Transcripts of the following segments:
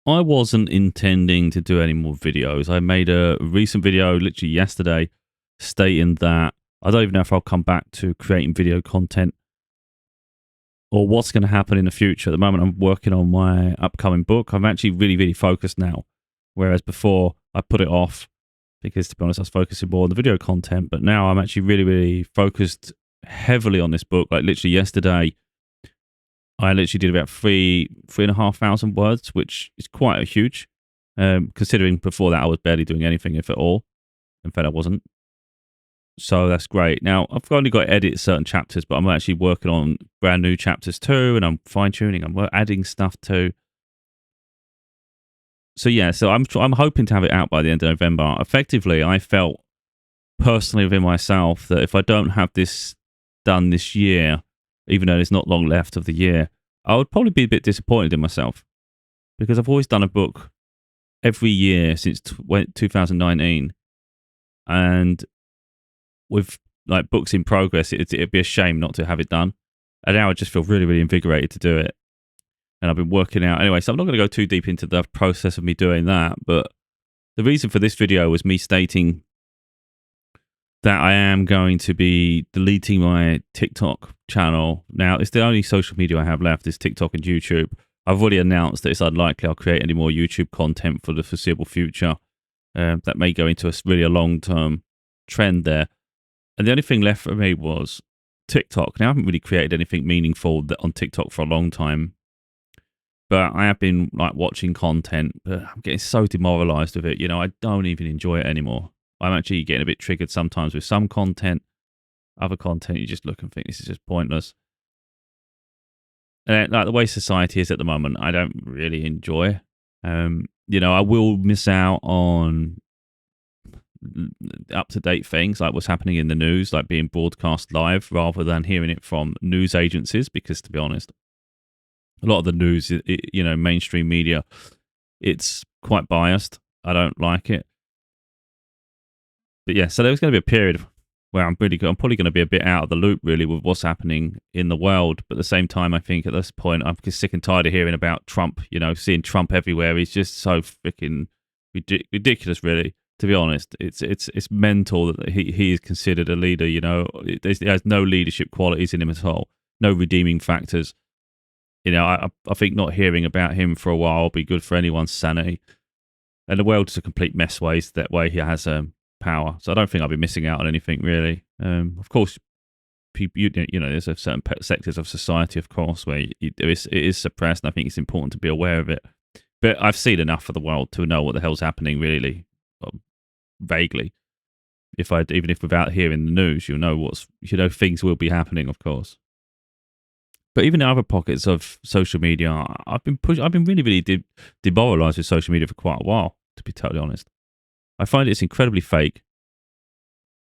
I wasn't intending to do any more videos. I made a recent video literally yesterday stating that I don't even know if I'll come back to creating video content or what's going to happen in the future. At the moment, I'm working on my upcoming book. I'm actually really, really focused now, whereas before I put it off because, to be honest, I was focusing more on the video content. But now I'm actually really, really focused heavily on this book. Like literally yesterday, I literally did about 3,500 words, which is quite a huge, considering before that I was barely doing anything, if at all. In fact, I wasn't. So that's great. Now, I've only got to edit certain chapters, but I'm actually working on brand new chapters too, and I'm fine-tuning, I'm adding stuff too. So yeah, so I'm hoping to have it out by the end of November. Effectively, I felt personally within myself that if I don't have this done this year, even though there's not long left of the year, I would probably be a bit disappointed in myself because I've always done a book every year since 2019, and with like books in progress, it'd be a shame not to have it done. And now I just feel really, really invigorated to do it. And I've been working out anyway, so I'm not going to go too deep into the process of me doing that. But the reason for this video was me stating that I am going to be deleting my TikTok channel. Now, it's the only social media I have left is TikTok and YouTube. I've already announced that it's unlikely I'll create any more YouTube content for the foreseeable future. That may go into a long-term trend there. And the only thing left for me was TikTok. Now, I haven't really created anything meaningful on TikTok for a long time. But I have been like watching content, but I'm getting so demoralized with it. You know, I don't even enjoy it anymore. I'm actually getting a bit triggered sometimes with some content. Other content, you just look and think this is just pointless. And like the way society is at the moment, I don't really enjoy. You know, I will miss out on up-to-date things like what's happening in the news, like being broadcast live rather than hearing it from news agencies, because to be honest, a lot of the news, you know, mainstream media, it's quite biased. I don't like it. But yeah, so there's going to be a period where I'm probably going to be a bit out of the loop really with what's happening in the world. But at the same time, I think at this point, I'm just sick and tired of hearing about Trump, you know, seeing Trump everywhere. He's just so freaking ridiculous, really. To be honest, it's mental that he is considered a leader, you know. He has no leadership qualities in him at all, no redeeming factors. You know, I think not hearing about him for a while will be good for anyone's sanity. And the world's a complete mess that way he has power. So I don't think I'll be missing out on anything, really. Of course, people, you know, there's a certain sectors of society, of course, where it is suppressed, and I think it's important to be aware of it. But I've seen enough of the world to know what the hell's happening, really, vaguely. Even if without hearing the news, you'll know things will be happening, of course. But even in other pockets of social media, I've been really, really demoralized with social media for quite a while, to be totally honest. I find it's incredibly fake,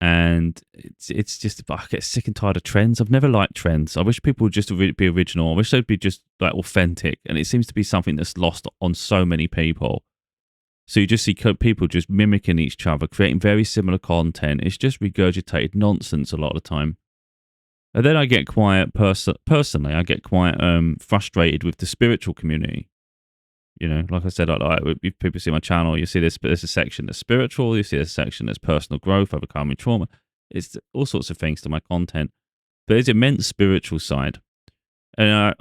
and it's just, I get sick and tired of trends. I've never liked trends. I wish people would just be original. I wish they'd be just like authentic, and it seems to be something that's lost on so many people. So you just see people just mimicking each other, creating very similar content. It's just regurgitated nonsense a lot of the time. And then I get quite, personally, I get quite frustrated with the spiritual community. You know, like I said, if people see my channel, you see there's a section that's spiritual, you see a section that's personal growth, overcoming trauma. It's all sorts of things to my content. But there's immense spiritual side. And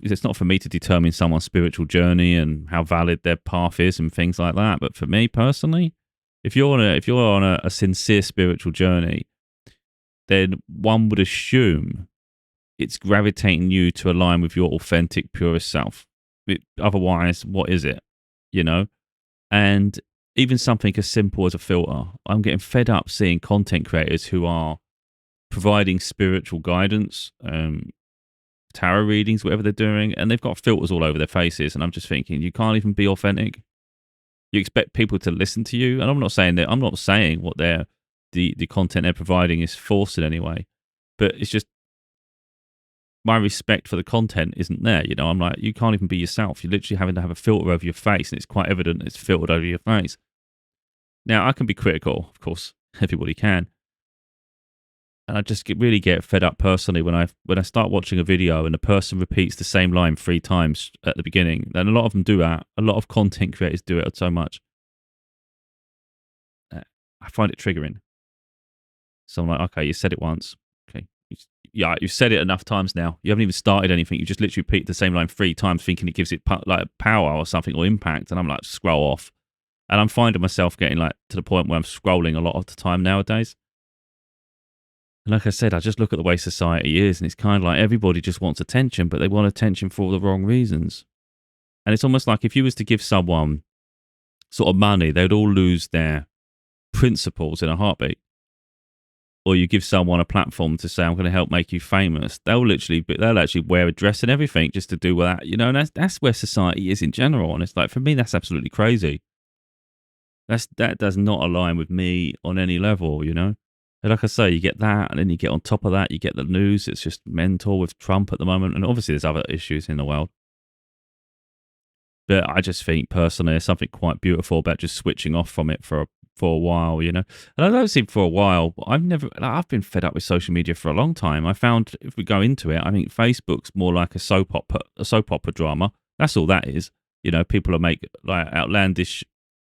it's not for me to determine someone's spiritual journey and how valid their path is and things like that. But for me personally, if you're on a sincere spiritual journey, then one would assume it's gravitating you to align with your authentic, purest self. Otherwise, what is it? You know? And even something as simple as a filter. I'm getting fed up seeing content creators who are providing spiritual guidance, tarot readings, whatever they're doing, and they've got filters all over their faces. And I'm just thinking, you can't even be authentic. You expect people to listen to you. And I'm not saying what the content they're providing is forced in any way, but it's just my respect for the content isn't there. You know, I'm like, you can't even be yourself. You're literally having to have a filter over your face, and it's quite evident it's filtered over your face. Now, I can be critical, of course, everybody can, And I just really get fed up personally when I start watching a video and the person repeats the same line 3 times at the beginning. And a lot of them do that. A lot of content creators do it so much. I find it triggering. So I'm like, okay, you said it once. Okay. Yeah, you've said it enough times now. You haven't even started anything. You just literally repeat the same line 3 times thinking it gives it like power or something or impact. And I'm like, scroll off. And I'm finding myself getting like to the point where I'm scrolling a lot of the time nowadays. And like I said, I just look at the way society is, and it's kind of like everybody just wants attention, but they want attention for all the wrong reasons. And it's almost like if you was to give someone sort of money, they'd all lose their principles in a heartbeat. Or you give someone a platform to say, I'm going to help make you famous. They'll actually wear a dress and everything just to do that, and that's where society is in general. And it's like, for me, that's absolutely crazy. That does not align with me on any level, And like I say, you get that, and then you get on top of that, you get the news. It's just mental with Trump at the moment. And obviously there's other issues in the world. But I just think personally there's something quite beautiful about just switching off from it for a while, And I don't see for a while, I've been fed up with social media for a long time. I found if we go into it, I think Facebook's more like a soap opera drama. That's all that is. People are making like outlandish.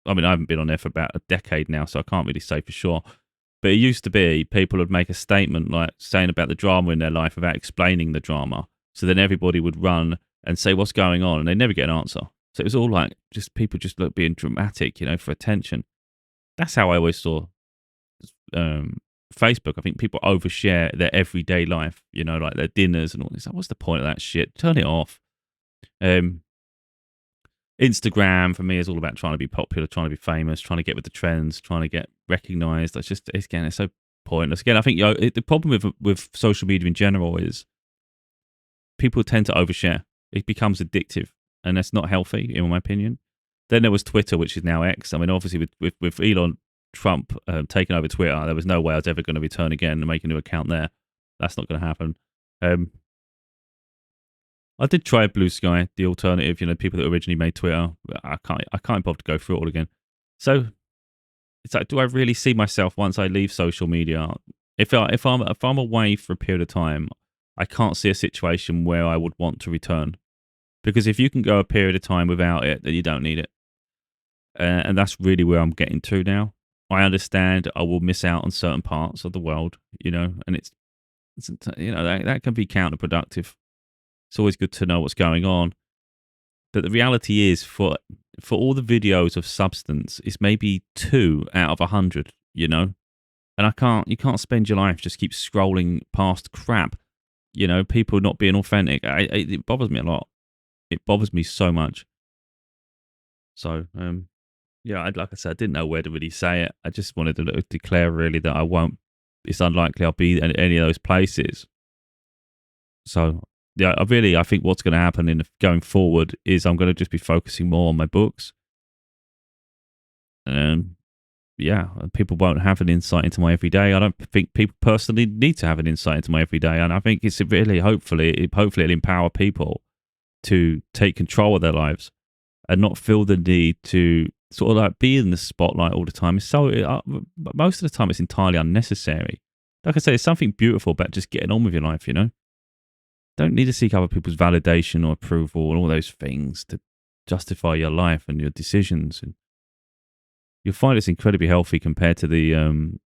I mean, I haven't been on there for about a decade now, so I can't really say for sure. But it used to be people would make a statement like saying about the drama in their life without explaining the drama. So then everybody would run and say, what's going on? And they never get an answer. So it was all like just people just being dramatic, for attention. That's how I always saw Facebook. I think people overshare their everyday life, like their dinners and all this. Like, what's the point of that shit? Turn it off. Instagram for me is all about trying to be popular, trying to be famous, trying to get with the trends, trying to get recognized. It's so pointless. Again, I think the problem with social media in general is people tend to overshare. It becomes addictive, and that's not healthy, in my opinion. Then there was Twitter, which is now X. I mean, obviously, with Elon Trump taking over Twitter, there was no way I was ever going to return again and make a new account there. That's not going to happen. I did try Blue Sky, the alternative. People that originally made Twitter. I can't bother to go through it all again. So it's like, do I really see myself once I leave social media? If I'm away for a period of time, I can't see a situation where I would want to return. Because if you can go a period of time without it, then you don't need it. And that's really where I'm getting to now. I understand I will miss out on certain parts of the world, and it's that can be counterproductive. It's always good to know what's going on. But the reality is, for all the videos of substance, it's maybe 2 out of 100, And you can't spend your life just keep scrolling past crap, people not being authentic. It bothers me a lot. It bothers me so much. So, like I said, I didn't know where to really say it. I just wanted to declare really that it's unlikely I'll be in any of those places. So, yeah, I think what's going to happen going forward is I'm going to just be focusing more on my books. People won't have an insight into my everyday. I don't think people personally need to have an insight into my everyday. And I think it's really, hopefully it'll empower people to take control of their lives and not feel the need to sort of like be in the spotlight all the time. Most of the time it's entirely unnecessary. Like I say, there's something beautiful about just getting on with your life, Don't need to seek other people's validation or approval and all those things to justify your life and your decisions. And you'll find it's incredibly healthy compared to the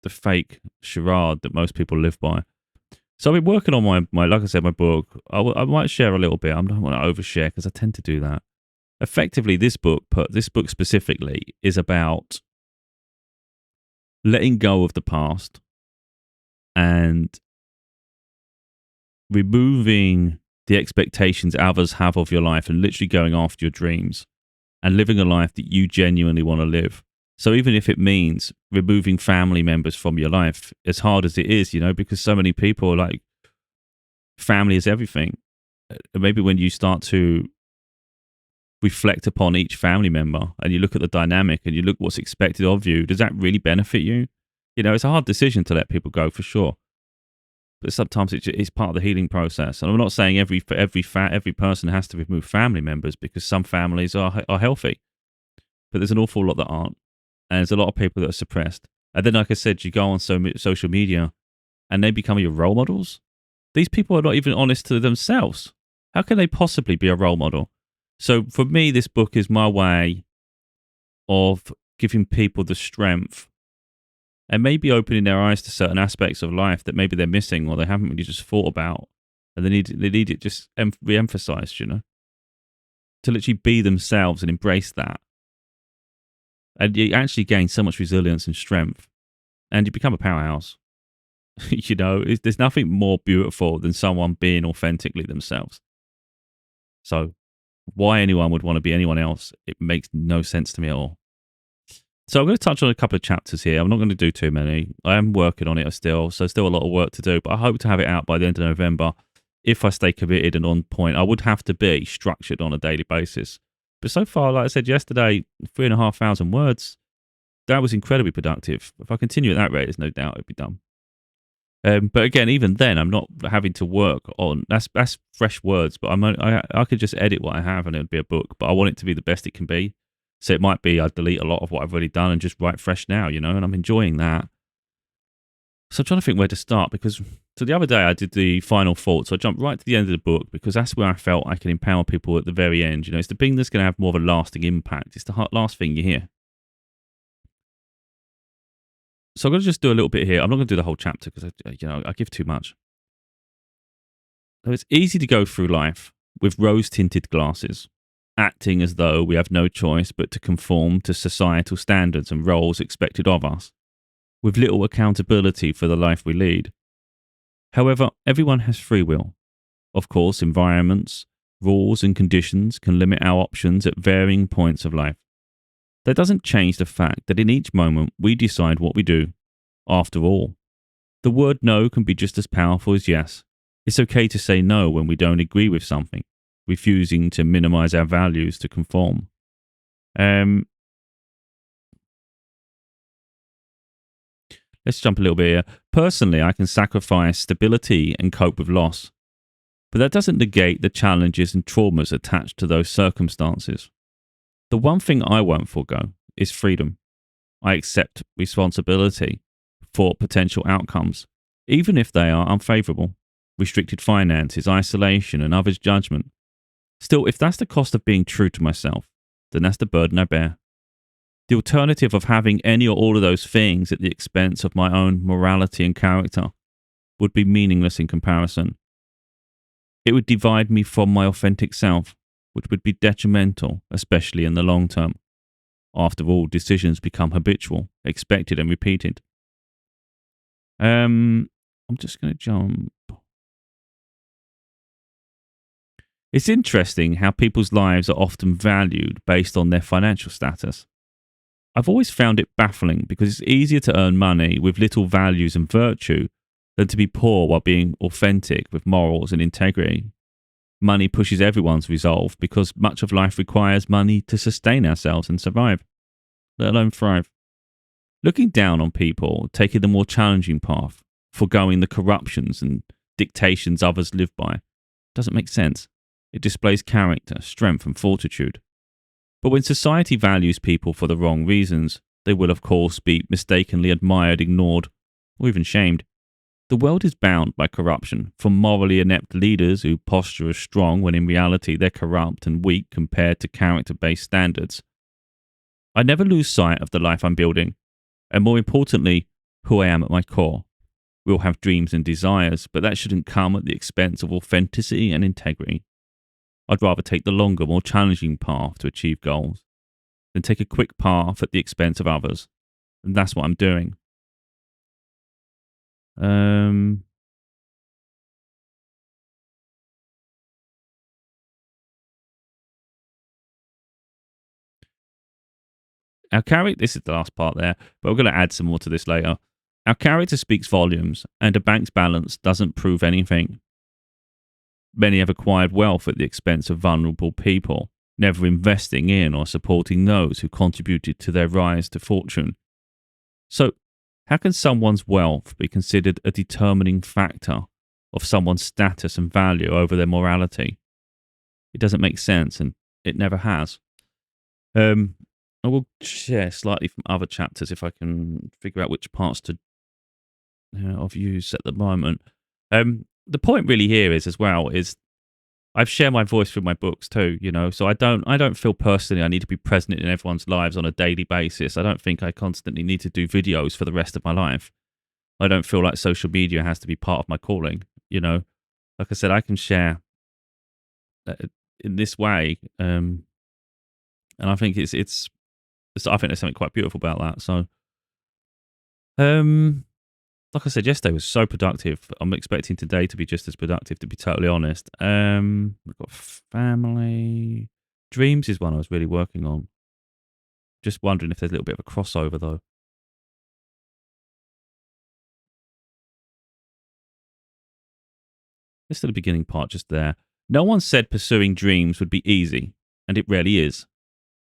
fake charade that most people live by. So I've been working on my like I said, my book. I might share a little bit. I don't want to overshare because I tend to do that. Effectively, this book specifically is about letting go of the past and removing the expectations others have of your life and literally going after your dreams and living a life that you genuinely want to live. So even if it means removing family members from your life, as hard as it is, because so many people are like, family is everything. Maybe when you start to reflect upon each family member and you look at the dynamic and you look what's expected of you, does that really benefit you? It's a hard decision to let people go for sure. But sometimes it's part of the healing process. And I'm not saying every person has to remove family members, because some families are healthy. But there's an awful lot that aren't. And there's a lot of people that are suppressed. And then, like I said, you go on social media and they become your role models? These people are not even honest to themselves. How can they possibly be a role model? So for me, this book is my way of giving people the strength and maybe opening their eyes to certain aspects of life that maybe they're missing or they haven't really just thought about, and they need it just re-emphasized, you know, to literally be themselves and embrace that. And you actually gain so much resilience and strength, and you become a powerhouse. You know, there's nothing more beautiful than someone being authentically themselves. So why anyone would want to be anyone else, it makes no sense to me at all. So I'm going to touch on a couple of chapters here. I'm not going to do too many. I am working on it still, so still a lot of work to do, but I hope to have it out by the end of November. If I stay committed and on point, I would have to be structured on a daily basis. But so far, like I said yesterday, 3,500 words, that was incredibly productive. If I continue at that rate, there's no doubt it'd be done. But again, even then, I'm not having to work on that's fresh words. But I could just edit what I have and it'd be a book. But I want it to be the best it can be. So it might be I delete a lot of what I've already done and just write fresh now, you know. And I'm enjoying that. So I'm trying to think where to start because so the other day I did the final thought. So I jumped right to the end of the book because that's where I felt I can empower people at the very end. You know, it's the thing that's going to have more of a lasting impact. It's the last thing you hear. So I'm going to just do a little bit here. I'm not going to do the whole chapter because I give too much. So it's easy to go through life with rose-tinted glasses, acting as though we have no choice but to conform to societal standards and roles expected of us, with little accountability for the life we lead. However, everyone has free will. Of course, environments, rules and conditions can limit our options at varying points of life. That doesn't change the fact that in each moment we decide what we do. After all, the word no can be just as powerful as yes. It's okay to say no when we don't agree with something, refusing to minimize our values to conform. Let's jump a little bit here. Personally, I can sacrifice stability and cope with loss. But that doesn't negate the challenges and traumas attached to those circumstances. The one thing I won't forego is freedom. I accept responsibility for potential outcomes, even if they are unfavorable. Restricted finances, isolation, and others' judgment. Still, if that's the cost of being true to myself, then that's the burden I bear. The alternative of having any or all of those things at the expense of my own morality and character would be meaningless in comparison. It would divide me from my authentic self, which would be detrimental, especially in the long term. After all, decisions become habitual, expected and repeated. I'm just going to jump. It's interesting how people's lives are often valued based on their financial status. I've always found it baffling because it's easier to earn money with little values and virtue than to be poor while being authentic with morals and integrity. Money pushes everyone's resolve because much of life requires money to sustain ourselves and survive, let alone thrive. Looking down on people taking the more challenging path, foregoing the corruptions and dictations others live by, doesn't make sense. It displays character, strength and fortitude. But when society values people for the wrong reasons, they will of course be mistakenly admired, ignored, or even shamed. The world is bound by corruption, from morally inept leaders who posture as strong when in reality they're corrupt and weak compared to character-based standards. I never lose sight of the life I'm building, and more importantly, who I am at my core. We all have dreams and desires, but that shouldn't come at the expense of authenticity and integrity. I'd rather take the longer, more challenging path to achieve goals than take a quick path at the expense of others. And that's what I'm doing. Our character, this is the last part there, but we're going to add some more to this later. Our character speaks volumes, and a bank's balance doesn't prove anything. Many have acquired wealth at the expense of vulnerable people, never investing in or supporting those who contributed to their rise to fortune. So, how can someone's wealth be considered a determining factor of someone's status and value over their morality? It doesn't make sense, and it never has. I will share slightly from other chapters if I can figure out which parts to of use at the moment. The point really here is as well is I've shared my voice through my books too, so I don't feel personally I need to be present in everyone's lives on a daily basis. I don't think I constantly need to do videos for the rest of my life. I don't feel like social media has to be part of my calling. Like I said, I can share uh, in this way, and I think I think there's something quite beautiful about that. So, um, like I said, yesterday was so productive. I'm expecting today to be just as productive, to be totally honest. We've got family. Dreams is one I was really working on. Just wondering if there's a little bit of a crossover, though. Just to the beginning part, just there. No one said pursuing dreams would be easy, and it rarely is.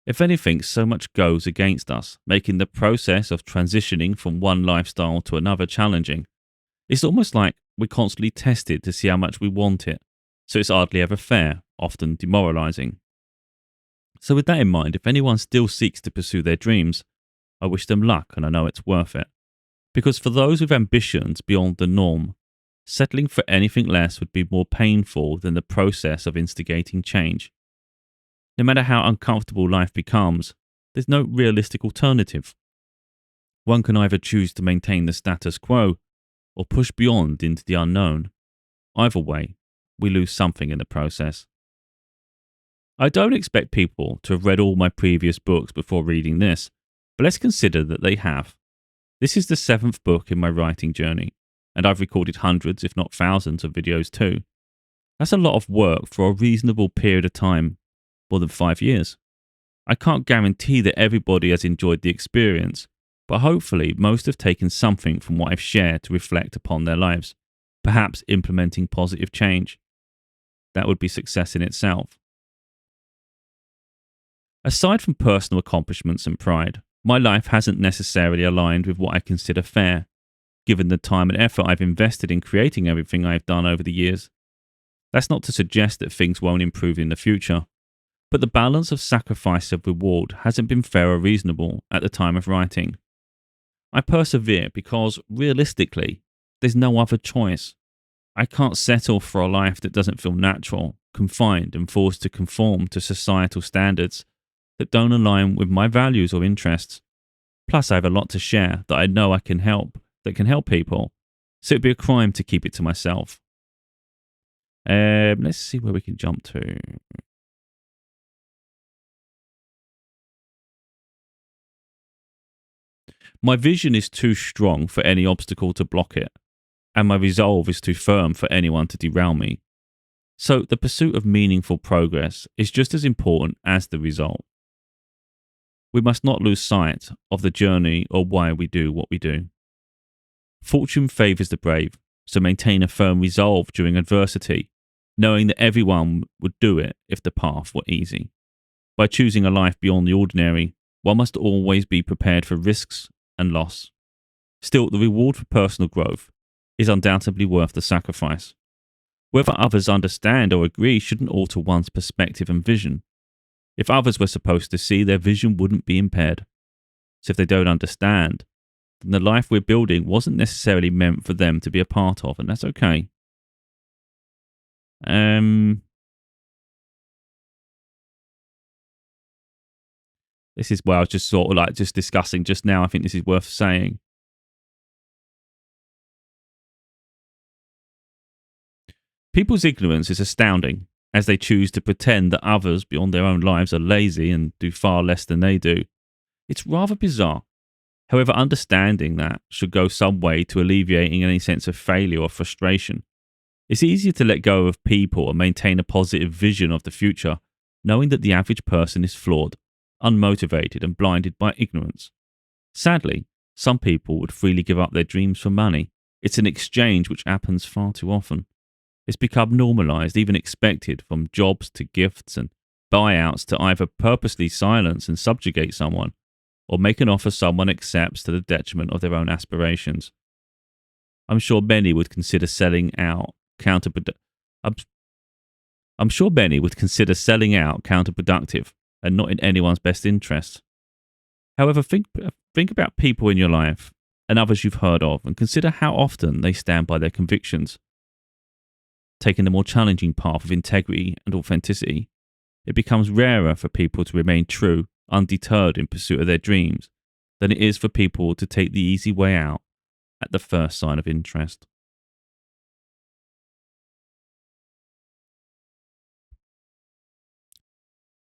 If anything, so much goes against us, making the process of transitioning from one lifestyle to another challenging. It's almost like we're constantly tested to see how much we want it, so it's hardly ever fair, often demoralizing. So, with that in mind, if anyone still seeks to pursue their dreams, I wish them luck and I know it's worth it. Because for those with ambitions beyond the norm, settling for anything less would be more painful than the process of instigating change. No matter how uncomfortable life becomes, there's no realistic alternative. One can either choose to maintain the status quo or push beyond into the unknown. Either way, we lose something in the process. I don't expect people to have read all my previous books before reading this, but let's consider that they have. This is the 7th book in my writing journey, and I've recorded hundreds, if not thousands, of videos too. That's a lot of work for a reasonable period of time, more than 5 years. I can't guarantee that everybody has enjoyed the experience, but hopefully most have taken something from what I've shared to reflect upon their lives, perhaps implementing positive change. That would be success in itself. Aside from personal accomplishments and pride, my life hasn't necessarily aligned with what I consider fair, given the time and effort I've invested in creating everything I've done over the years. That's not to suggest that things won't improve in the future, but the balance of sacrifice and reward hasn't been fair or reasonable at the time of writing. I persevere because, realistically, there's no other choice. I can't settle for a life that doesn't feel natural, confined, and forced to conform to societal standards that don't align with my values or interests. Plus, I have a lot to share that I know that can help people, so it'd be a crime to keep it to myself. Let's see where we can jump to. My vision is too strong for any obstacle to block it, and my resolve is too firm for anyone to derail me. So the pursuit of meaningful progress is just as important as the result. We must not lose sight of the journey or why we do what we do. Fortune favours the brave, so maintain a firm resolve during adversity, knowing that everyone would do it if the path were easy. By choosing a life beyond the ordinary, one must always be prepared for risks and loss. Still, the reward for personal growth is undoubtedly worth the sacrifice. Whether others understand or agree shouldn't alter one's perspective and vision. If others were supposed to see, their vision wouldn't be impaired. So if they don't understand, then the life we're building wasn't necessarily meant for them to be a part of, and that's okay. This is where I was just sort of like just discussing just now. I think this is worth saying. People's ignorance is astounding as they choose to pretend that others beyond their own lives are lazy and do far less than they do. It's rather bizarre. However, understanding that should go some way to alleviating any sense of failure or frustration. It's easier to let go of people and maintain a positive vision of the future, knowing that the average person is flawed, unmotivated, and blinded by ignorance. Sadly, some people would freely give up their dreams for money. It's an exchange which happens far too often. It's become normalized, even expected, from jobs to gifts and buyouts to either purposely silence and subjugate someone or make an offer someone accepts to the detriment of their own aspirations. I'm sure many would consider selling out counterproductive and not in anyone's best interest. However, think about people in your life and others you've heard of, and consider how often they stand by their convictions, taking the more challenging path of integrity and authenticity. It becomes rarer for people to remain true, undeterred in pursuit of their dreams, than it is for people to take the easy way out at the first sign of interest.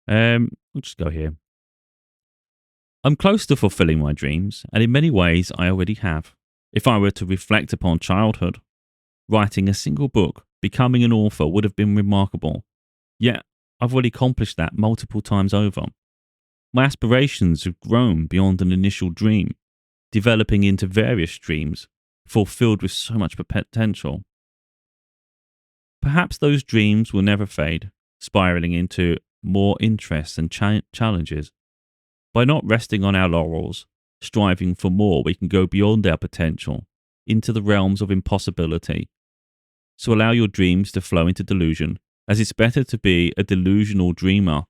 We'll just go here. I'm close to fulfilling my dreams, and in many ways I already have. If I were to reflect upon childhood, writing a single book, becoming an author would have been remarkable. Yet, I've already accomplished that multiple times over. My aspirations have grown beyond an initial dream, developing into various dreams, fulfilled with so much potential. Perhaps those dreams will never fade, spiraling into more interests and challenges. By not resting on our laurels, striving for more, we can go beyond our potential, into the realms of impossibility. So allow your dreams to flow into delusion, as it's better to be a delusional dreamer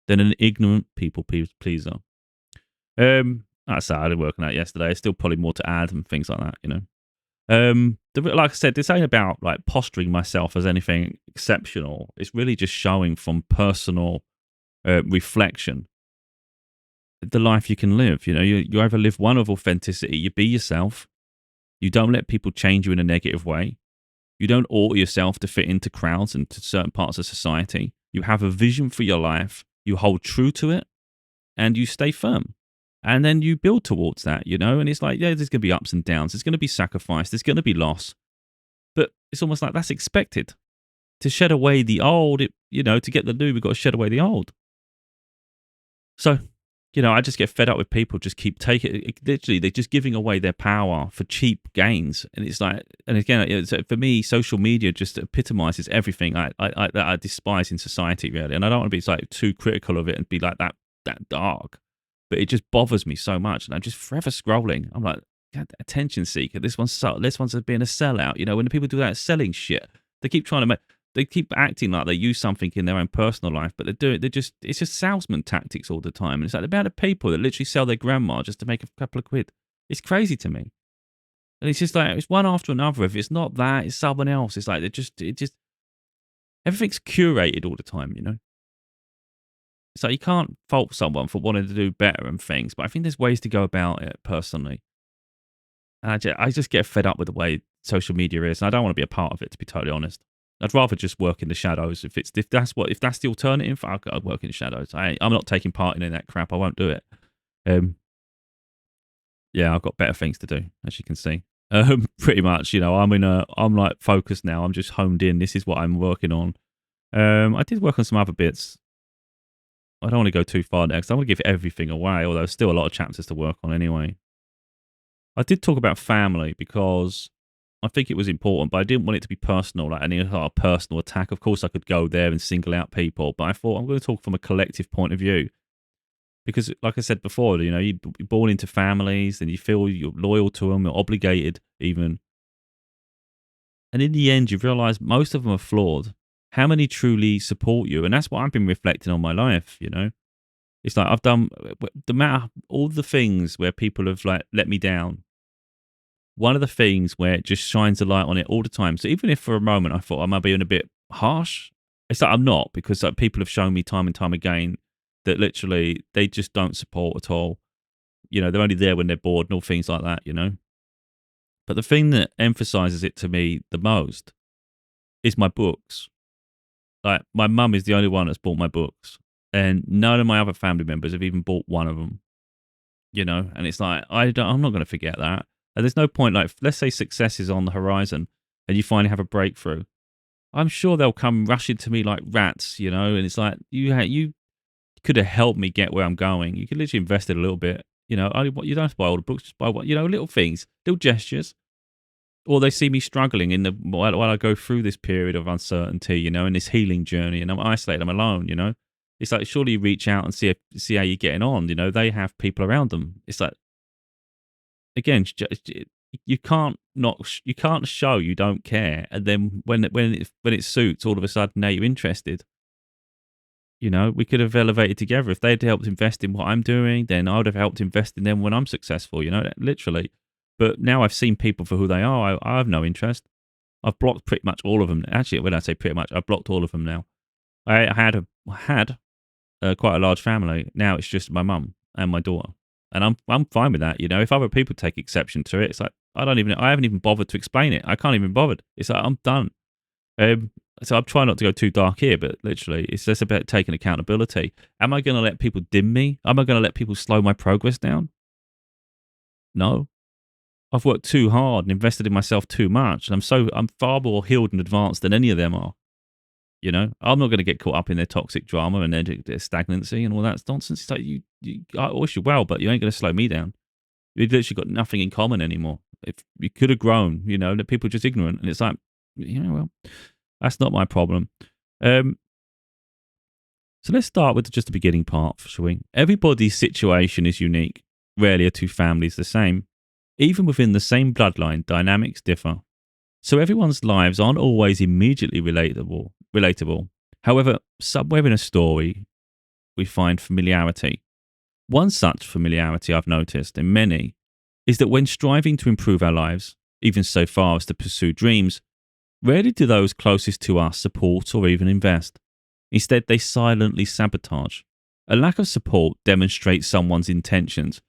than an ignorant people pleaser. That's sad. I did work on that yesterday. Still probably more to add and things like that, you know. Like I said, this ain't about like posturing myself as anything exceptional. It's really just showing from personal reflection the life you can live. You know, you either live one of authenticity, you be yourself, you don't let people change you in a negative way, you don't alter yourself to fit into crowds and to certain parts of society. You have a vision for your life, you hold true to it, and you stay firm. And then you build towards that, you know, and it's like, yeah, there's going to be ups and downs. There's going to be sacrifice. There's going to be loss. But it's almost like that's expected. To shed away the old, to get the new, we've got to shed away the old. So, I just get fed up with people just keep taking, literally, they're just giving away their power for cheap gains. And it's like, and again, for me, social media just epitomizes everything that I despise in society, really. And I don't want to be like too critical of it and be like that dark. But it just bothers me so much, and I'm just forever scrolling. I'm like, God, attention seeker. This one's being a sellout. When the people do that selling shit, they keep they keep acting like they use something in their own personal life, but it's just salesman tactics all the time. And it's like the amount of people that literally sell their grandma just to make a couple of quid. It's crazy to me. And it's just like, it's one after another. If it's not that, it's someone else. It's like, everything's curated all the time. So you can't fault someone for wanting to do better and things, but I think there's ways to go about it personally. And I just get fed up with the way social media is, and I don't want to be a part of it, to be totally honest. I'd rather just work in the shadows. If that's the alternative, I'd work in the shadows. I'm not taking part in any of that crap. I won't do it. Yeah, I've got better things to do, as you can see. Pretty much, I'm like focused now. I'm just honed in. This is what I'm working on. I did work on some other bits. I don't want to go too far next. I want to give everything away, although there's still a lot of chapters to work on anyway. I did talk about family because I think it was important, but I didn't want it to be personal, like any personal attack. Of course, I could go there and single out people, but I thought I'm going to talk from a collective point of view. Because, like I said before, you're born into families and you feel you're loyal to them, you're obligated even. And in the end, you realize most of them are flawed. How many truly support you? And that's what I've been reflecting on my life, It's like I've done all the things where people have like let me down. One of the things where it just shines a light on it all the time. So even if for a moment I thought I might be being a bit harsh, it's like I'm not, because like, people have shown me time and time again that literally they just don't support at all. They're only there when they're bored and all things like that, But the thing that emphasizes it to me the most is my books. Like, my mum is the only one that's bought my books, and none of my other family members have even bought one of them. And it's like, I'm not going to forget that. And there's no point, like, let's say success is on the horizon and you finally have a breakthrough. I'm sure they'll come rushing to me like rats, and it's like, you could have helped me get where I'm going. You could literally invest it a little bit, you don't have to buy all the books, just buy what, little things, little gestures. Or they see me struggling while I go through this period of uncertainty, in this healing journey, and I'm isolated, I'm alone, It's like, surely you reach out and see how you're getting on, they have people around them. It's like, again, you can't show you don't care, and then when it suits, all of a sudden now you're interested. We could have elevated together. If they'd helped invest in what I'm doing, then I would have helped invest in them when I'm successful. Literally. But now I've seen people for who they are. I have no interest. I've blocked pretty much all of them. Actually, when I say pretty much, I've blocked all of them now. I had quite a large family. Now it's just my mum and my daughter, and I'm fine with that. You know, if other people take exception to it, it's like I haven't even bothered to explain it. I can't even bothered. It's like I'm done. So I'm trying not to go too dark here, but literally, it's just about taking accountability. Am I going to let people dim me? Am I going to let people slow my progress down? No. I've worked too hard and invested in myself too much, and I'm far more healed and advanced than any of them are. You know, I'm not going to get caught up in their toxic drama and their stagnancy and all that nonsense. It's like I wish you well, but you ain't going to slow me down. We've literally got nothing in common anymore. If you could have grown, you know, that people are just ignorant, and it's like, you know, well, that's not my problem. So let's start with just the beginning part, shall we? Everybody's situation is unique. Rarely are two families the same. Even within the same bloodline, dynamics differ. So everyone's lives aren't always immediately relatable. However, somewhere in a story, we find familiarity. One such familiarity I've noticed in many is that when striving to improve our lives, even so far as to pursue dreams, rarely do those closest to us support or even invest. Instead, they silently sabotage. A lack of support demonstrates someone's intentions.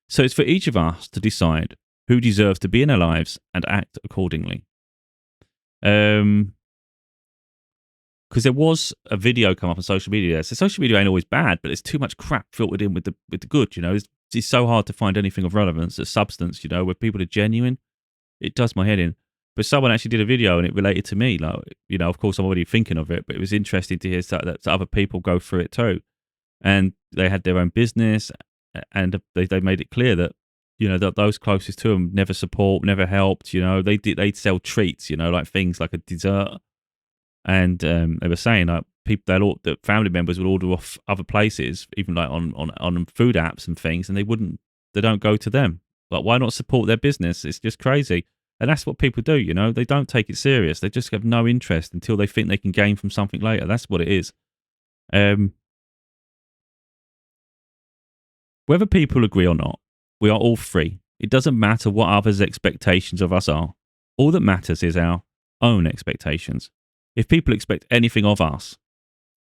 So it's for each of us to decide who deserves to be in our lives and act accordingly. Because there was a video come up on social media. So social media ain't always bad, but there's too much crap filtered in with the good. You know, it's so hard to find anything of relevance, of substance. You know, where people are genuine. It does my head in. But someone actually did a video and it related to me. Like, you know, of course I'm already thinking of it, but it was interesting to hear that other people go through it too, and they had their own business, and they made it clear that, you know, that those closest to them never support, never helped. You know, they'd sell treats, you know, like things like a dessert. And they were saying like that family members would order off other places, even like on food apps and things, and they don't go to them. Like, why not support their business? It's just crazy. And that's what people do, you know. They don't take it serious. They just have no interest until they think they can gain from something later. That's what it is. Whether people agree or not, we are all free. It doesn't matter what others' expectations of us are. All that matters is our own expectations. If people expect anything of us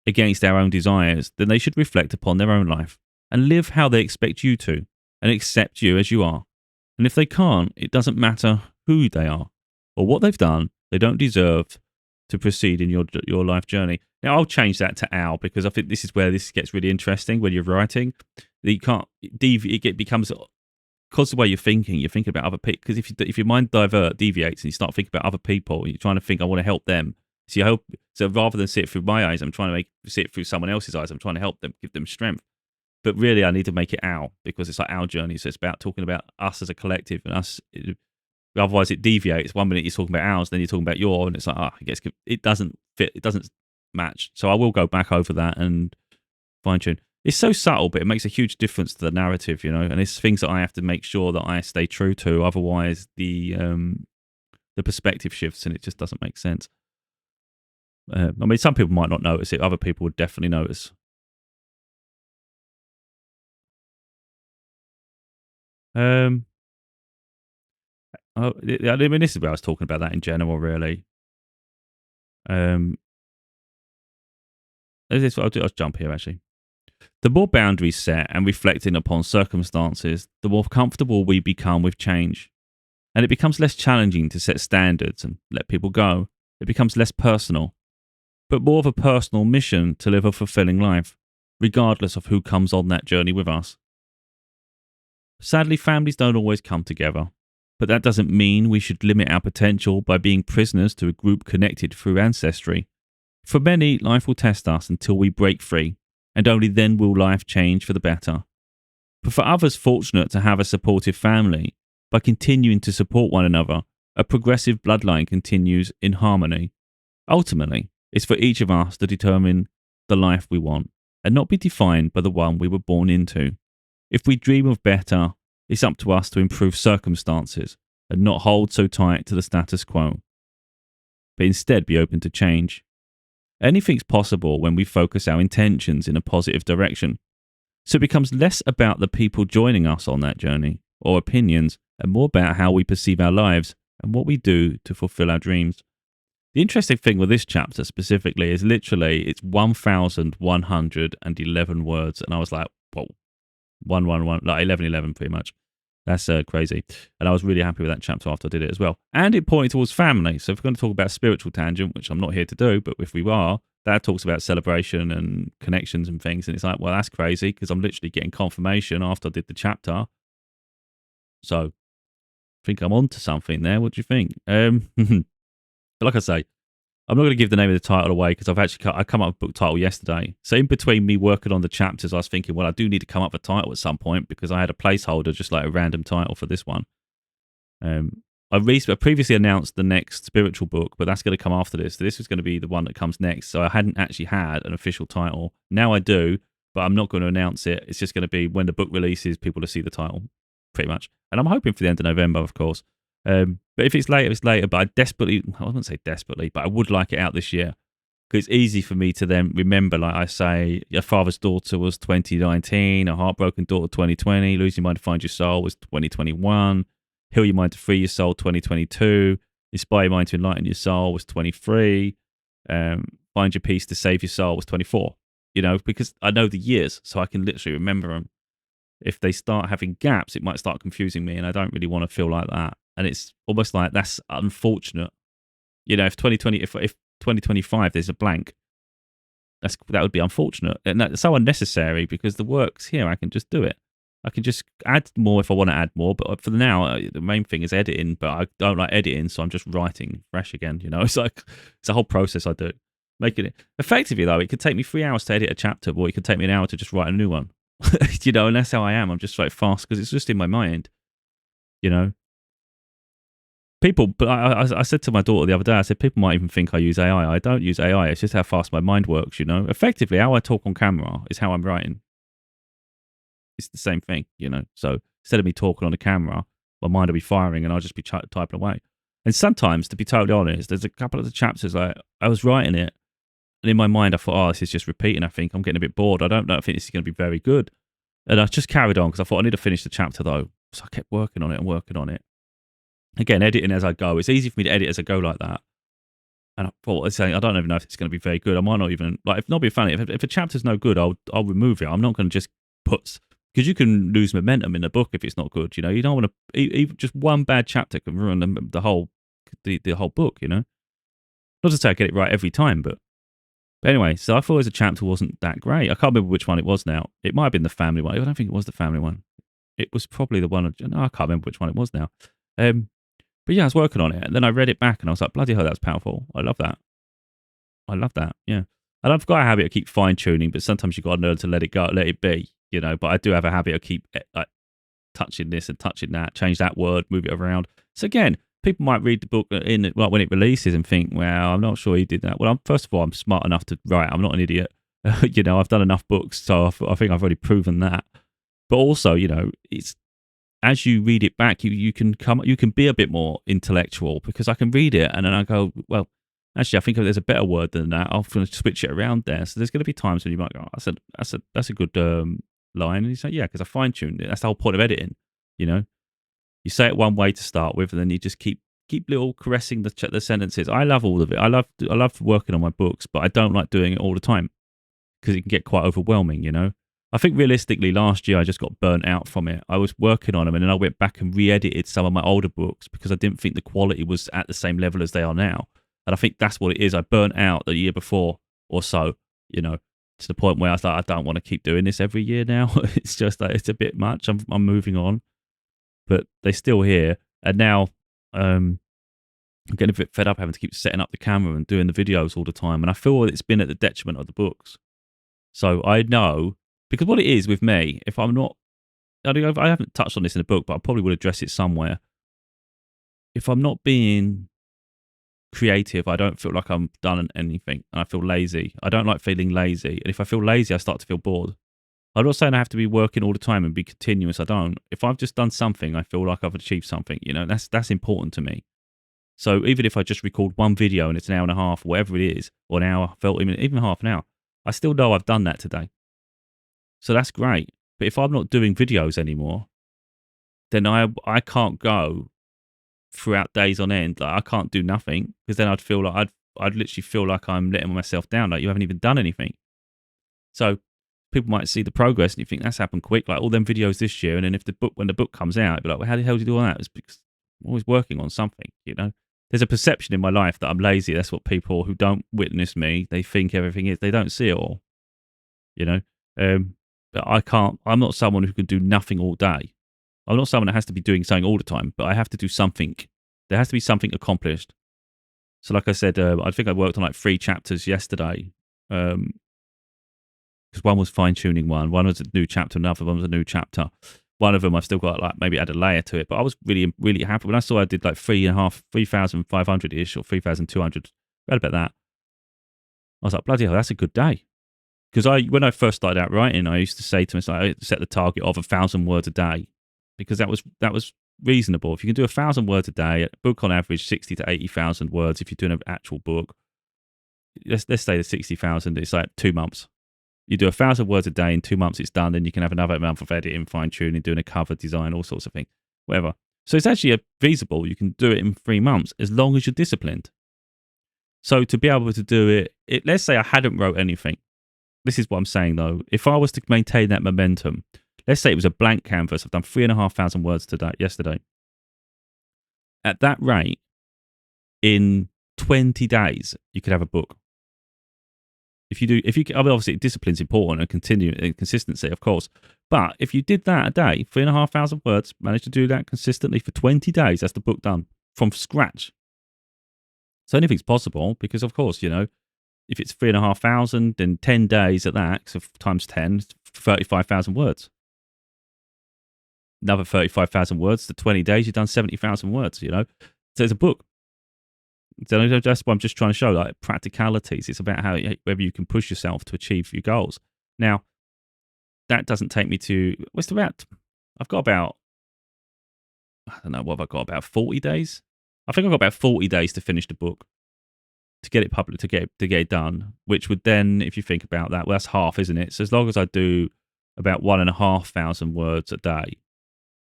against our own desires, then they should reflect upon their own life and live how they expect you to, and accept you as you are. And if they can't, it doesn't matter who they are or what they've done. They don't deserve to proceed in your life journey. Now, I'll change that to our, because I think this is where this gets really interesting when you're writing. You can't it becomes, because of the way you're thinking about other people. Because if your mind deviates and you start thinking about other people, you're trying to think, I want to help them. So rather than see it through my eyes, I'm trying to see it through someone else's eyes. I'm trying to help them, give them strength. But really, I need to make it our, because it's like our journey. So it's about talking about us as a collective and us. Otherwise, it deviates. 1 minute you're talking about ours, then you're talking about your, and it's like, it doesn't fit. It doesn't match. So I will go back over that and fine tune. It's so subtle, but it makes a huge difference to the narrative, you know. And it's things that I have to make sure that I stay true to. Otherwise, the perspective shifts and it just doesn't make sense. I mean, some people might not notice it. Other people would definitely notice. I mean, this is where I was talking about that in general, really. I'll jump here, actually. The more boundaries set and reflecting upon circumstances, the more comfortable we become with change. And it becomes less challenging to set standards and let people go. It becomes less personal, but more of a personal mission to live a fulfilling life, regardless of who comes on that journey with us. Sadly, families don't always come together, but that doesn't mean we should limit our potential by being prisoners to a group connected through ancestry. For many, life will test us until we break free, and only then will life change for the better. But for others fortunate to have a supportive family, by continuing to support one another, a progressive bloodline continues in harmony. Ultimately, it's for each of us to determine the life we want, and not be defined by the one we were born into. If we dream of better, it's up to us to improve circumstances and not hold so tight to the status quo, but instead be open to change. Anything's possible when we focus our intentions in a positive direction. So it becomes less about the people joining us on that journey or opinions and more about how we perceive our lives and what we do to fulfill our dreams. The interesting thing with this chapter specifically is literally it's 1,111 words, and I was like, whoa, 111, like 1111 pretty much. That's crazy. And I was really happy with that chapter after I did it as well. And it pointed towards family. So if we're going to talk about spiritual tangent, which I'm not here to do, but if we are, that talks about celebration and connections and things. And it's like, well, that's crazy because I'm literally getting confirmation after I did the chapter. So I think I'm on to something there. What do you think? But like I say, I'm not going to give the name of the title away because I come up with a book title yesterday. So in between me working on the chapters, I was thinking, well, I do need to come up with a title at some point because I had a placeholder, just like a random title for this one. I previously announced the next spiritual book, but that's going to come after this. So this is going to be the one that comes next. So I hadn't actually had an official title. Now I do, but I'm not going to announce it. It's just going to be when the book releases, people will see the title, pretty much. And I'm hoping for the end of November, of course. But if it's later, it's later. But I wouldn't say desperately, but I would like it out this year because it's easy for me to then remember, like I say, Your Father's Daughter was 2019, A Heartbroken Daughter 2020, Losing Your Mind to Find Your Soul was 2021, Heal Your Mind to Free Your Soul 2022, Inspire Your Mind to Enlighten Your Soul was 23, Find Your Peace to Save Your Soul was 24. You know, because I know the years, so I can literally remember them. If they start having gaps, it might start confusing me, and I don't really want to feel like that. And it's almost like that's unfortunate. You know, if 2025 there's a blank, that would be unfortunate. And that's so unnecessary because the work's here. I can just do it. I can just add more if I want to add more. But for now, the main thing is editing. But I don't like editing, so I'm just writing fresh again. You know, it's like it's a whole process I do. Making it effectively though, it could take me 3 hours to edit a chapter, or it could take me an hour to just write a new one. You know, and that's how I am. I'm just like fast because it's just in my mind. You know. People, but I said to my daughter the other day, I said, people might even think I use AI. I don't use AI. It's just how fast my mind works, you know. Effectively, how I talk on camera is how I'm writing. It's the same thing, you know. So instead of me talking on the camera, my mind will be firing and I'll just be typing away. And sometimes, to be totally honest, there's a couple of the chapters I was writing it, and in my mind I thought, oh, this is just repeating. I think I'm getting a bit bored. I don't know. I think this is going to be very good. And I just carried on because I thought I need to finish the chapter though. So I kept working on it and working on it. Again, editing as I go. It's easy for me to edit as I go like that. And I thought, saying, I don't even know if it's going to be very good. I might not even, like, if not be funny, if a chapter's no good, I'll remove it. I'm not going to just put, because you can lose momentum in a book if it's not good. You know, you don't want to, even just one bad chapter can ruin the whole book, you know. Not to say I get it right every time, but anyway, so I thought the chapter wasn't that great. I can't remember which one it was now. It might have been the family one. I don't think it was the family one. It was probably the one, no, I can't remember which one it was now. But yeah, I was working on it, and then I read it back, and I was like, bloody hell, that's powerful. I love that. Yeah. And I've got a habit of keep fine-tuning, but sometimes you've got to learn to let it go, let it be, you know. But I do have a habit of keep like touching this and touching that, change that word, move it around. So again, people might read the book when it releases and think, well, I'm not sure he did that. Well, first of all, I'm smart enough to write. I'm not an idiot. You know, I've done enough books, so I think I've already proven that. But also, you know, it's, as you read it back, you can be a bit more intellectual because I can read it and then I go, well, actually, I think there's a better word than that. I'm going to switch it around there. So there's going to be times when you might go, oh, that's a good line, and you say, yeah, because I fine tuned it. That's the whole point of editing. You know, you say it one way to start with, and then you just keep little caressing the sentences. I love all of it. I love working on my books, but I don't like doing it all the time because it can get quite overwhelming. You know. I think realistically, last year I just got burnt out from it. I was working on them and then I went back and re-edited some of my older books because I didn't think the quality was at the same level as they are now. And I think that's what it is. I burnt out the year before or so, you know, to the point where I was like, I don't want to keep doing this every year now. It's just like, it's a bit much. I'm moving on, but they're still here. And now I'm getting a bit fed up having to keep setting up the camera and doing the videos all the time. And I feel it's been at the detriment of the books. So I know, because what it is with me, if I'm not, I haven't touched on this in the book, but I probably would address it somewhere. If I'm not being creative, I don't feel like I'm done anything, and I feel lazy. I don't like feeling lazy, and if I feel lazy, I start to feel bored. I'm not saying I have to be working all the time and be continuous. I don't. If I've just done something, I feel like I've achieved something. You know, that's important to me. So even if I just record one video and it's an hour and a half, or whatever it is, or an hour, even half an hour, I still know I've done that today. So that's great. But if I'm not doing videos anymore, then I can't go throughout days on end. Like I can't do nothing because then I'd feel like I'd literally feel like I'm letting myself down. Like you haven't even done anything. So people might see the progress and you think that's happened quick. Like all them videos this year, and then when the book comes out, it'd be like, well, how the hell did you do all that? It's because I'm always working on something. There's a perception in my life that I'm lazy. That's what people who don't witness me, they think everything is. They don't see it all. You know, but I can't. I'm not someone who can do nothing all day. I'm not someone that has to be doing something all the time, but I have to do something. There has to be something accomplished. So, like I said, I think I worked on like 3 chapters yesterday. Because one was fine tuning one was a new chapter, another one was a new chapter. One of them I've still got like maybe add a layer to it, but I was really, really happy when I saw I did like 3,500 ish or 3,200. Read about that. I was like, bloody hell, that's a good day. Because when I first started out writing, I used to say to myself, I set the target of 1,000 words a day because that was reasonable. If you can do 1,000 words a day, a book on average 60 to 80,000 words. If you're doing an actual book, let's say the 60,000, it's like 2 months. You do 1,000 words a day in 2 months, it's done. Then you can have another month of editing, fine tuning, doing a cover design, all sorts of things, whatever. So it's actually feasible. You can do it in 3 months as long as you're disciplined. So to be able to do it, let's say I hadn't wrote anything. This is what I'm saying though. If I was to maintain that momentum, let's say it was a blank canvas. I've done 3,500 words yesterday. At that rate, in 20 days, you could have a book. I mean, obviously discipline's important and consistency, of course. But if you did that a day, 3,500 words, managed to do that consistently for 20 days, that's the book done from scratch. So anything's possible because, of course, if it's 3,500, then 10 days at that, so times 10, 35,000 words. Another 35,000 words to 20 days, you've done 70,000 words, So it's a book. So that's what I'm just trying to show, like practicalities. It's about whether you can push yourself to achieve your goals. Now, that doesn't take me to, I've got about, I don't know, what have I got, about 40 days? I think I've got about 40 days to finish the book, to get it published, to get it done, which would then, if you think about that, well, that's half, isn't it? So as long as I do about 1,500 words a day,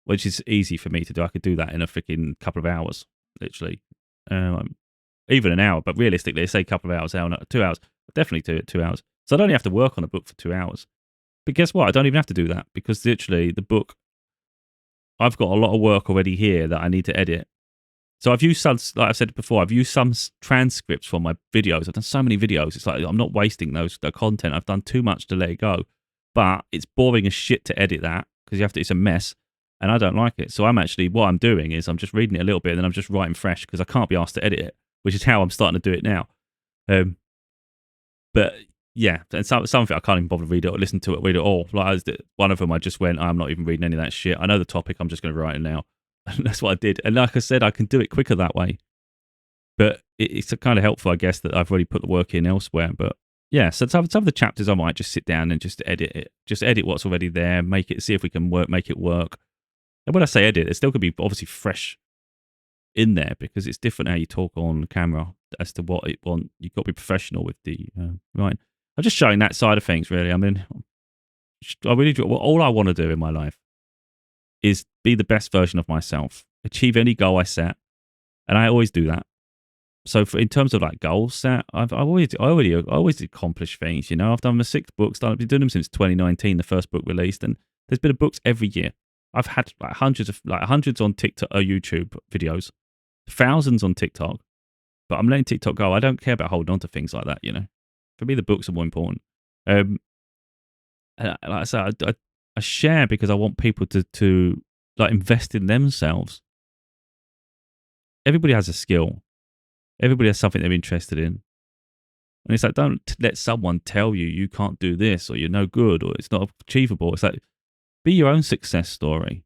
which is easy for me to do, I could do that in a freaking couple of hours, literally. Even an hour, but realistically, say a couple of hours, 2 hours. Definitely do it 2 hours. So I don't have to work on a book for 2 hours. But guess what? I don't even have to do that because literally the book, I've got a lot of work already here that I need to edit. So I've used some, like I've said before, I've used some transcripts from my videos. I've done so many videos. It's like I'm not wasting the content. I've done too much to let it go. But it's boring as shit to edit that because it's a mess. And I don't like it. So what I'm doing is I'm just reading it a little bit and then I'm just writing fresh because I can't be asked to edit it, which is how I'm starting to do it now. But yeah, and something I can't even bother to read it or listen to it, read it all. Like one of them, I just went, I'm not even reading any of that shit. I know the topic, I'm just going to write it now. And that's what I did. And like I said, I can do it quicker that way. But it's kind of helpful, I guess, that I've already put the work in elsewhere. But yeah, so some of the chapters I might just sit down and just edit it. Just edit what's already there, see if we can make it work. And when I say edit, it still could be obviously fresh in there because it's different how you talk on camera as to what it want. You've got to be professional with the right. I'm just showing that side of things, really. I mean, all I want to do in my life is be the best version of myself, achieve any goal I set, and I always do that. So in terms of like goals set, I always accomplish things. I've done my 6 books. I've been doing them since 2019, the first book released, and there's been books every year. I've had hundreds on TikTok or YouTube videos, thousands on TikTok, but I'm letting TikTok go. I don't care about holding on to things like that. For me, the books are more important. And like I said, I share because I want people to like invest in themselves. Everybody has a skill. Everybody has something they're interested in. And it's like, don't let someone tell you can't do this or you're no good or it's not achievable. It's like, be your own success story.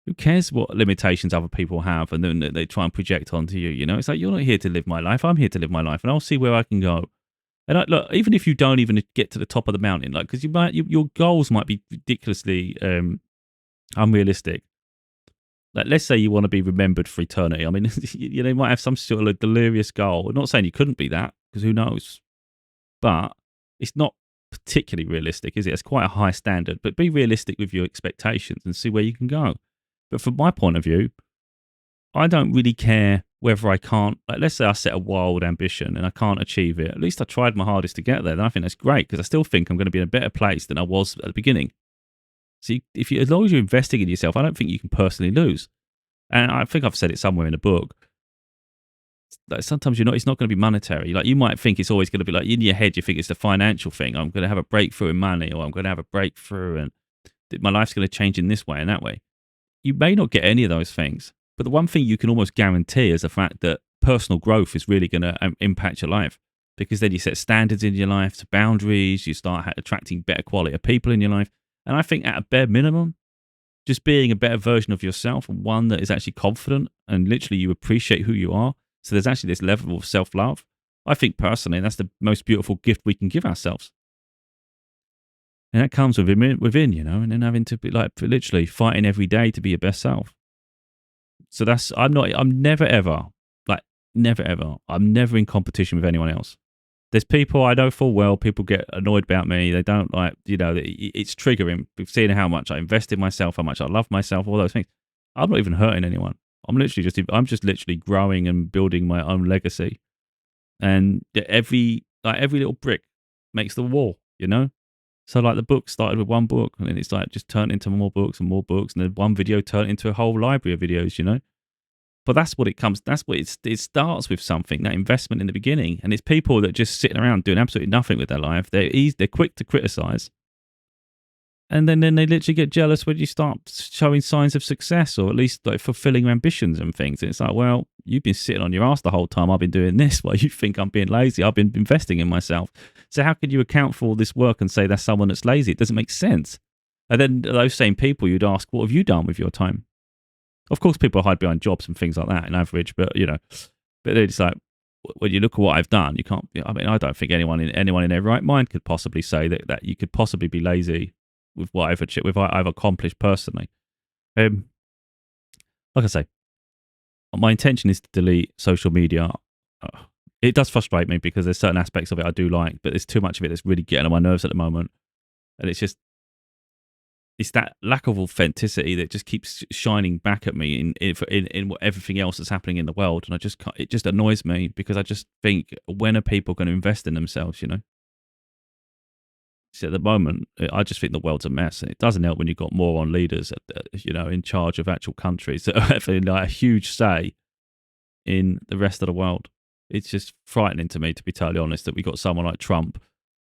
Who cares what limitations other people have and then they try and project onto you? It's like, you're not here to live my life. I'm here to live my life and I'll see where I can go. And look, even if you don't even get to the top of the mountain, like, because your goals might be ridiculously unrealistic. Like, let's say you want to be remembered for eternity. I mean, you might have some sort of delirious goal. I'm not saying you couldn't be that, because who knows? But it's not particularly realistic, is it? It's quite a high standard. But be realistic with your expectations and see where you can go. But from my point of view, I don't really care whether I can't, like, let's say I set a wild ambition and I can't achieve it. At least I tried my hardest to get there. Then I think that's great because I still think I'm going to be in a better place than I was at the beginning. So as long as you're investing in yourself, I don't think you can personally lose. And I think I've said it somewhere in the book. Like sometimes it's not going to be monetary. Like you might think it's always going to be like in your head, you think it's the financial thing. I'm going to have a breakthrough in money, or I'm going to have a breakthrough and my life's going to change in this way and that way. You may not get any of those things, but the one thing you can almost guarantee is the fact that personal growth is really going to impact your life, because then you set standards in your life, to boundaries, you start attracting better quality of people in your life. And I think at a bare minimum, just being a better version of yourself, and one that is actually confident and literally you appreciate who you are. So there's actually this level of self-love. I think personally, that's the most beautiful gift we can give ourselves. And that comes within, and then having to be like literally fighting every day to be your best self. So I'm never ever I'm never in competition with anyone else. There's people I know full well, people get annoyed about me. They don't like, it's triggering. We've seen how much I invest in myself, how much I love myself, all those things. I'm not even hurting anyone. I'm just literally growing and building my own legacy. And every little brick makes the wall, So like the book started with one book, and then it's like just turned into more books, and then one video turned into a whole library of videos, But that's what it starts with, something, that investment in the beginning. And it's people that just sitting around doing absolutely nothing with their life. They're quick to criticize. And then they literally get jealous when you start showing signs of success, or at least like fulfilling your ambitions and things. And it's like, well, you've been sitting on your ass the whole time. I've been doing this. Well, you think I'm being lazy. I've been investing in myself. So how can you account for all this work and say that's someone that's lazy? It doesn't make sense. And then those same people, you'd ask, what have you done with your time? Of course, people hide behind jobs and things like that in average, but it's like, when you look at what I've done, you can't. I mean, I don't think anyone in their right mind could possibly say that you could possibly be lazy with what I've accomplished personally. Like I say, my intention is to delete social media. It does frustrate me because there's certain aspects of it I do like, but there's too much of it that's really getting on my nerves at the moment, and it's that lack of authenticity that just keeps shining back at me in everything else that's happening in the world. And it just annoys me, because I just think, when are people going to invest in themselves, So at the moment, I just think the world's a mess. And it doesn't help when you've got moron leaders, in charge of actual countries that are having like a huge say in the rest of the world. It's just frightening to me, to be totally honest, that we got someone like Trump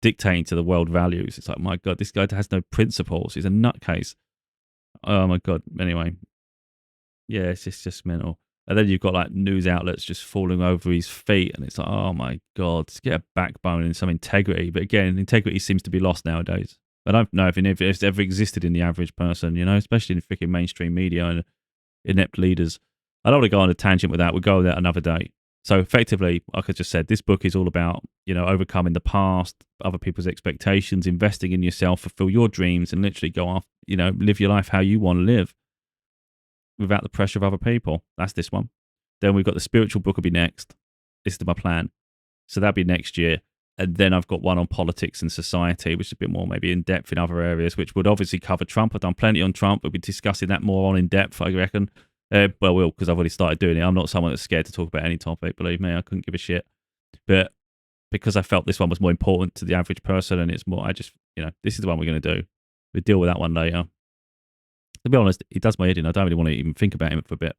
dictating to the world values. It's like, my God, this guy has no principles. He's a nutcase. Oh my God. Anyway, yeah, it's just mental. And then you've got like news outlets just falling over his feet, and it's like, oh my God, just get a backbone and some integrity. But again, integrity seems to be lost nowadays. I don't know if it's ever existed in the average person, especially in freaking mainstream media and inept leaders. I don't want to go on a tangent with that. We'll go there another day. So effectively, like I just said, this book is all about, overcoming the past, other people's expectations, investing in yourself, fulfill your dreams, and literally go off, live your life how you want to live without the pressure of other people. That's this one. Then we've got the spiritual book will be next. This is my plan. So that'll be next year. And then I've got one on politics and society, which is a bit more maybe in depth in other areas, which would obviously cover Trump. I've done plenty on Trump. We'll be discussing that more on in depth, I reckon. Well, I will, because I've already started doing it. I'm not someone that's scared to talk about any topic, believe me. I couldn't give a shit. But because I felt this one was more important to the average person, and it's more, this is the one we're going to do. We'll deal with that one later. To be honest, it does my head in. I don't really want to even think about him for a bit.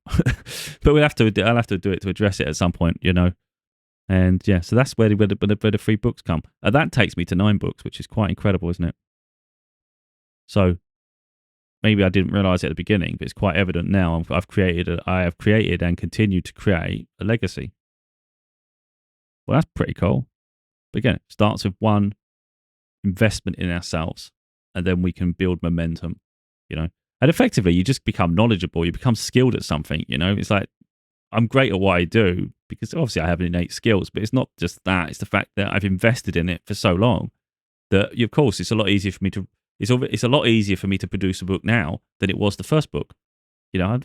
But I'll have to do it to address it at some point, And yeah, so that's where the 3 books come. And that takes me to 9 books, which is quite incredible, isn't it? So maybe I didn't realize it at the beginning, but it's quite evident now. I have created and continue to create a legacy. Well, that's pretty cool. But again, it starts with one investment in ourselves, and then we can build momentum, And effectively, you just become knowledgeable. You become skilled at something, It's like, I'm great at what I do because obviously I have innate skills, but it's not just that. It's the fact that I've invested in it for so long that, of course, it's a lot easier for me to. It's a lot easier for me to produce a book now than it was the first book. I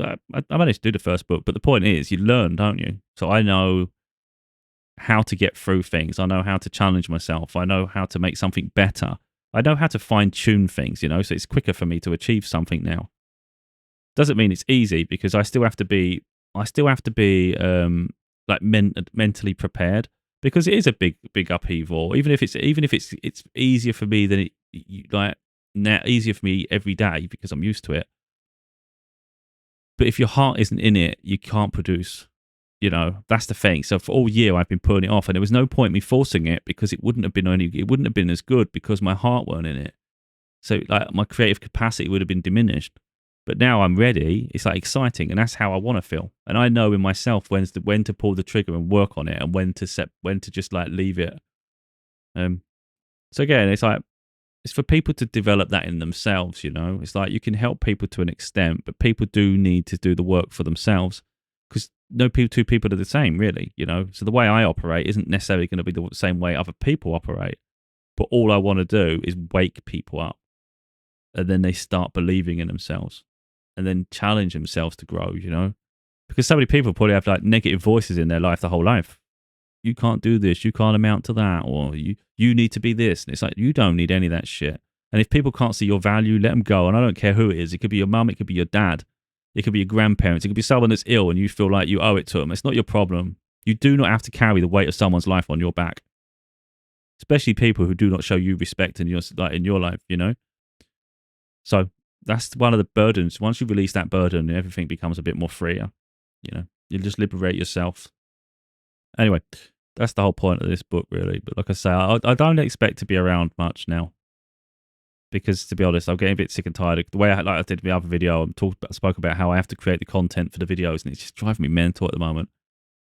managed to do the first book, but the point is, you learn, don't you? So I know how to get through things. I know how to challenge myself. I know how to make something better. I know how to fine tune things. So it's quicker for me to achieve something now. Doesn't mean it's easy, because I still have to be like mentally prepared, because it is a big upheaval. Even if it's easier for me than easier for me every day because I'm used to it. But if your heart isn't in it, you can't produce. That's the thing. So for all year I've been putting it off, and there was no point me forcing it, because it wouldn't have been as good, because my heart weren't in it. So like my creative capacity would have been diminished. But now I'm ready. It's like exciting, and that's how I want to feel. And I know in myself when to pull the trigger and work on it, and when to just like leave it. So again, it's like, it's for people to develop that in themselves. It's like you can help people to an extent, but people do need to do the work for themselves, because two people are the same, really. So the way I operate isn't necessarily going to be the same way other people operate. But all I want to do is wake people up, and then they start believing in themselves, and then challenge themselves to grow, because so many people probably have like negative voices in their life the whole life. You can't do this, you can't amount to that, or you need to be this. And it's like, you don't need any of that shit. And if people can't see your value, let them go. And I don't care who it is. It could be your mum, it could be your dad, it could be your grandparents, it could be someone that's ill and you feel like you owe it to them. It's not your problem. You do not have to carry the weight of someone's life on your back, especially people who do not show you respect in your life, So that's one of the burdens. Once you release that burden, everything becomes a bit more freer. You just liberate yourself. Anyway, that's the whole point of this book, really. But like I say, I don't expect to be around much now, because to be honest, I'm getting a bit sick and tired. The way I did the other video, spoke about how I have to create the content for the videos, and it's just driving me mental at the moment.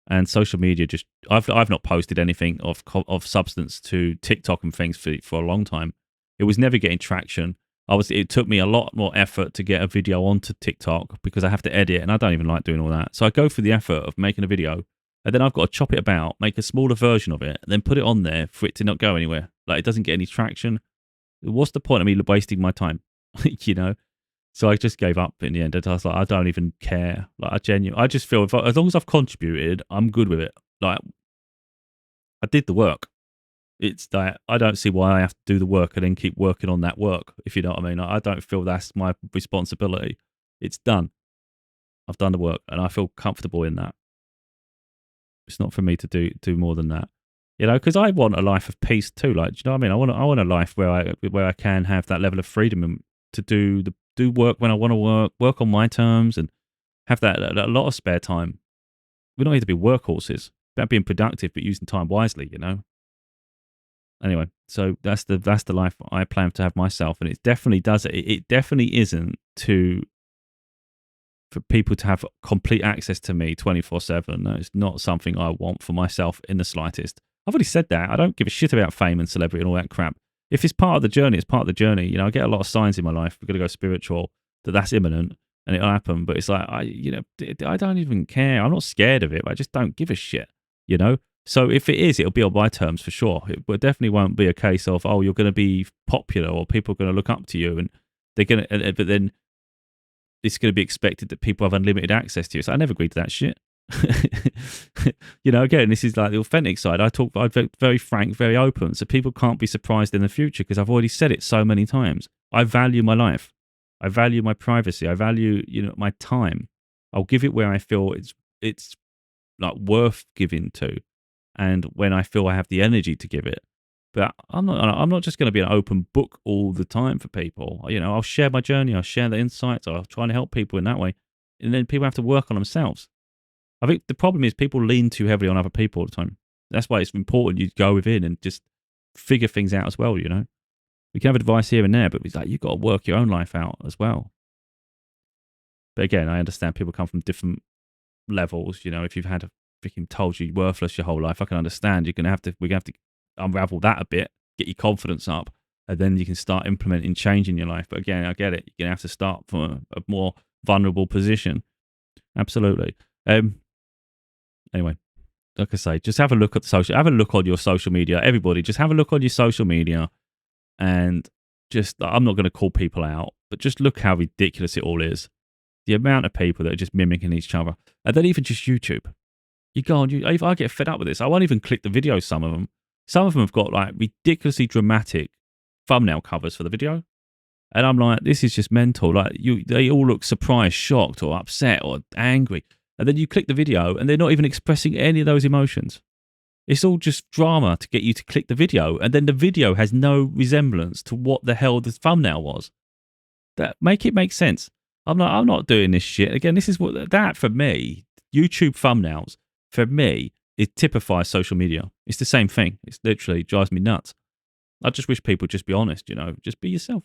And social media, I've not posted anything of substance to TikTok and things for a long time. It was never getting traction. It took me a lot more effort to get a video onto TikTok, because I have to edit, and I don't even like doing all that. So I go through the effort of making a video, and then I've got to chop it about, make a smaller version of it, and then put it on there for it to not go anywhere. Like, it doesn't get any traction. What's the point of me wasting my time? So I just gave up in the end. I was like, I don't even care. Like, I just feel as long as I've contributed, I'm good with it. Like, I did the work. It's that I don't see why I have to do the work and then keep working on that work, if you know what I mean. I don't feel that's my responsibility. It's done. I've done the work, and I feel comfortable in that. It's not for me to do more than that, because I want a life of peace too. Like, do you know what I mean? I want a life where I can have that level of freedom, and to do work when I want to work on my terms, and have that a lot of spare time. We don't need to be workhorses. About being productive, but using time wisely. Anyway, so that's the life I plan to have myself, and it definitely does it. It definitely isn't for people to have complete access to me 24/7. No, it's not something I want for myself in the slightest. I've already said that. I don't give a shit about fame and celebrity and all that crap. If it's part of the journey, it's part of the journey. I get a lot of signs in my life. We're going to go spiritual, that's imminent, and it'll happen. But it's like, I don't even care. I'm not scared of it, but I just don't give a shit, So if it is, it'll be on my terms for sure. It definitely won't be a case of, oh, you're going to be popular, or people are going to look up to you, and they're going to, but then it's going to be expected that people have unlimited access to you. So I never agreed to that shit. Again, this is like the authentic side. I'm very frank, very open, so people can't be surprised in the future, because I've already said it so many times. I value my life. I value my privacy. I value, my time. I'll give it where I feel it's like worth giving to, and when I feel I have the energy to give it. But I'm not just going to be an open book all the time for people. I'll share my journey. I'll share the insights. I'll try and help people in that way. And then people have to work on themselves. I think the problem is people lean too heavily on other people all the time. That's why it's important you go within and just figure things out as well, We can have advice here and there, but it's like, you've got to work your own life out as well. But again, I understand people come from different levels. If you've had a freaking told you're worthless your whole life, I can understand. We're going to have to unravel that a bit, get your confidence up, and then you can start implementing change in your life. But again, I get it. You're going to have to start from a more vulnerable position. Absolutely. Anyway, like I say, just have a look on your social media. Everybody, just have a look on your social media, and I'm not going to call people out, but just look how ridiculous it all is. The amount of people that are just mimicking each other, and then even just YouTube. You go on, I get fed up with this. I won't even click the videos. Some of them have got like ridiculously dramatic thumbnail covers for the video. And I'm like, this is just mental. Like they all look surprised, shocked, or upset, or angry. And then you click the video, and they're not even expressing any of those emotions. It's all just drama to get you to click the video, and then the video has no resemblance to what the hell the thumbnail was. That make it make sense. I'm not doing this shit again. This is what that for me. YouTube thumbnails for me it typifies social media. It's the same thing. It's literally drives me nuts. I just wish people just be honest. Just be yourself.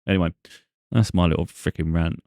Anyway, that's my little freaking rant.